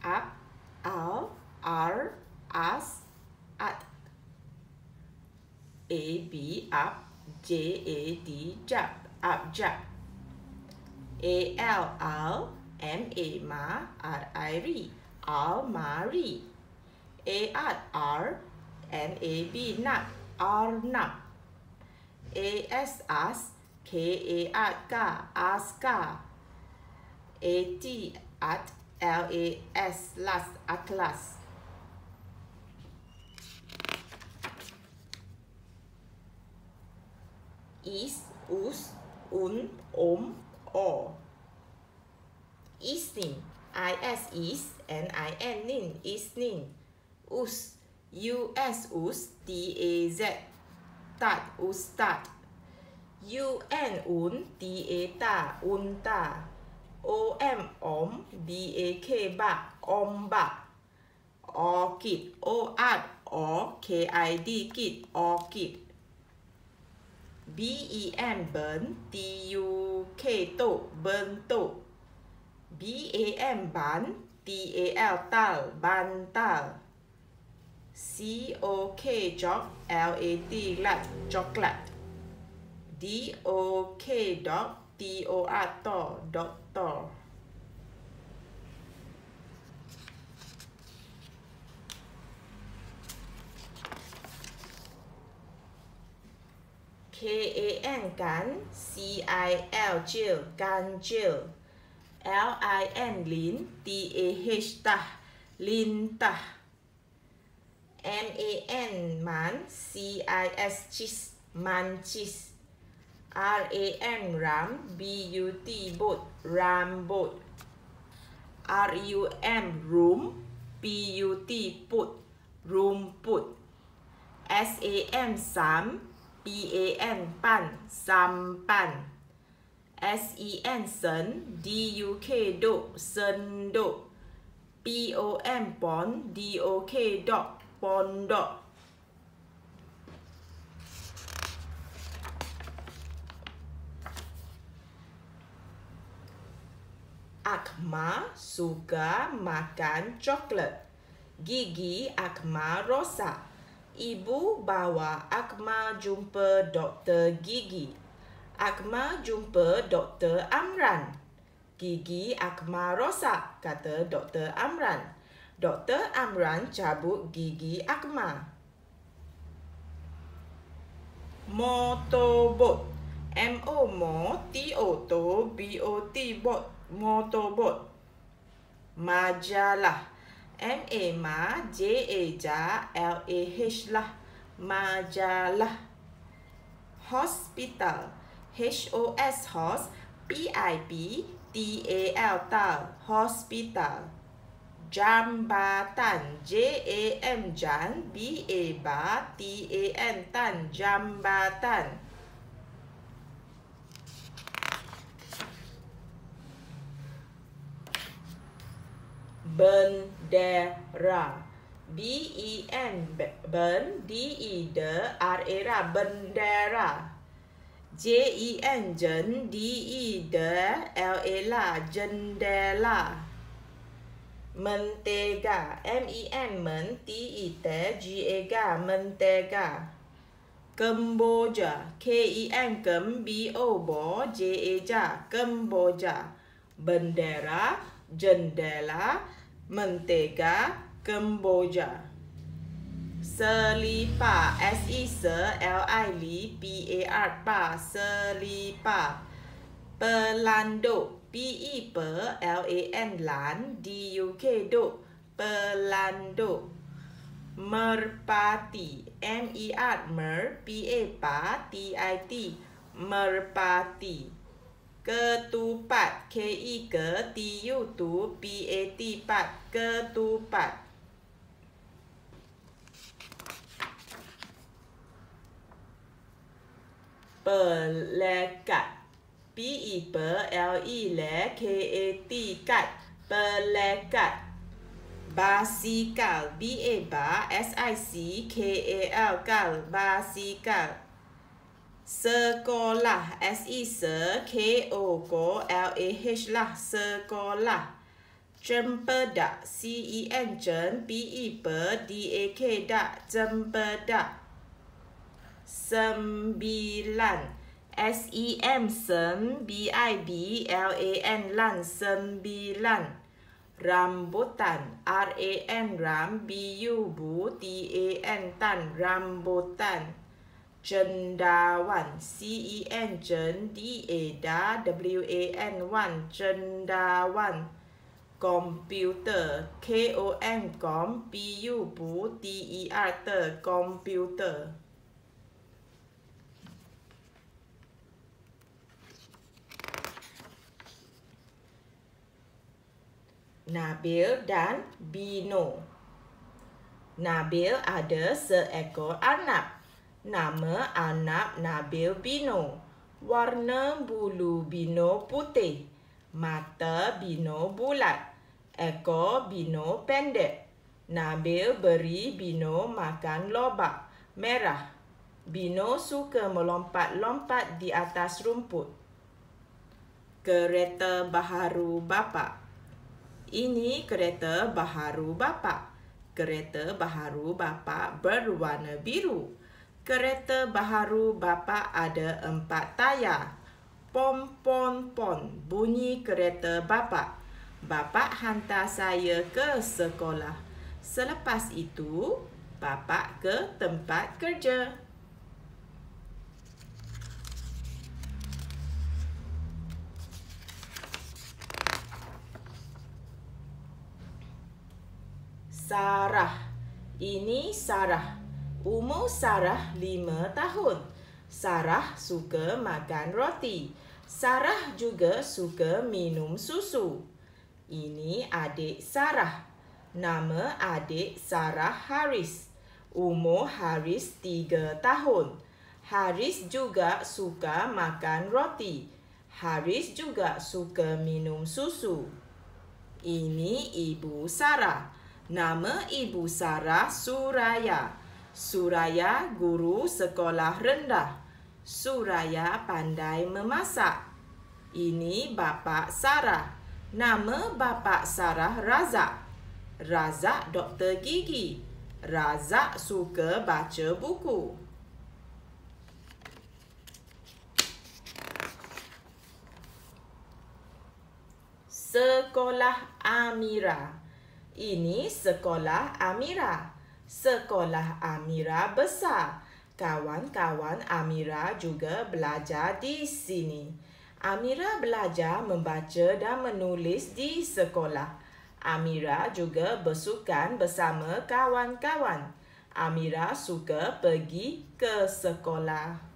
up, al, ar, as, at. A, B, up, J, A, D, jab, abjad. A, L, al, M, A, ma, R, I, ri, almari. A, at, R, N, A, B, nut, arnab. A, S, as, K, A, at, ka, aska. A, T, at, L, A, S, las, atlas. Is, us, un, or. Evening, is, is, nin, nin, evening. Us, us, daz, tat, ustad. un, da, unta. om, bak, bak, ombak. Orchid, oad, kid, kid, orchid. BEN, burn, TUK, to, bentuk. BAN, ban, TAL, tal, bantal. COK, jog, LAT, lat, coklat. DOK, dog, TOR, tor, doctor. KAN, kan, CIL, cil, kancil. LIN, lin, TAH, tah, lintah. MAN, man, CIS, cis, mancis. RAM, ram, BUT, boat, rambut. RUM, room, PUT, put, rumput. SAM, sam, PAN, pan, sampan. SEN, sen, DUK, duk, senduk. POM, pon, DOK, dok, pondok. Akmal suka makan coklat. Gigi Akmal rosak. Ibu bawa Akmal jumpa doktor gigi. Akmal jumpa Doktor Amran. Gigi Akmal rosak, kata Doktor Amran. Doktor Amran cabut gigi Akmal. Motorbot. MO, TO, BOT, bot, motorbot. Majalah. MA, ma, JA, ja, LAH, lah, majalah. Hospital. HOS, hos, PIP, TAL, tal, hospital. Jambatan. JAM, jan, BA, ba, TAN, tan, jambatan. Bendera. BEN, ben, DE, de, RA, bendera. JEN, jen, DE, de, LA, la, jendela. Mentega. MEN, men, TE, te, GA, mentega. Kemboja. KEN, kem, BO, bo, JA, ja, Kemboja. Bendera, jendela, mentega, Kemboja. Selipar. SE, se, LI, li, PAR, pa, selipar. Pelanduk. PE, pe, LAN, lan, DUK, duk, pelanduk. Merpati. MER, mer, PA, pa, TIT, merpati. Ketupat. KE, ke, TU, tu, PAT, pat, ketupat. Pelekat. PE, pe, LE, le, KAT, kat, pelekat. Basikal. BA, ba, SIC, KAL, kal, basikal. Sekolah. SE, se, KO, ko, LAH, lah, sekolah. Cempedak, CEN-PEDAK, cempedak. 9, SEMBIBLAN, sembilan. Rambutan, RAMBUTAN, tan, rambutan. Cendawan, CENDAWAN, cendawan. Komputer, KOMPUTER, komputer. Nabil dan Bino. Nabil ada seekor arnab. Nama arnab Nabil Bino. Warna bulu Bino putih. Mata Bino bulat. Ekor Bino pendek. Nabil beri Bino makan lobak merah. Bino suka melompat-lompat di atas rumput. Kereta baharu bapa. Ini kereta baharu bapa. Kereta baharu bapa berwarna biru. Kereta baharu bapa ada 4 tayar. Pom, pom, pom, bunyi kereta bapa. Bapa hantar saya ke sekolah. Selepas itu, bapa ke tempat kerja. Sarah. Ini Sarah. Umur Sarah 5 tahun. Sarah suka makan roti. Sarah juga suka minum susu. Ini adik Sarah. Nama adik Sarah Haris. Umur Haris 3 tahun. Haris juga suka makan roti. Haris juga suka minum susu. Ini ibu Sarah. Nama ibu Sarah Suraya. Suraya guru sekolah rendah. Suraya pandai memasak. Ini bapa Sarah. Nama bapa Sarah Razak. Razak doktor gigi. Razak suka baca buku. Sekolah Amira. Ini sekolah Amira. Sekolah Amira besar. Kawan-kawan Amira juga belajar di sini. Amira belajar membaca dan menulis di sekolah. Amira juga bersukan bersama kawan-kawan. Amira suka pergi ke sekolah.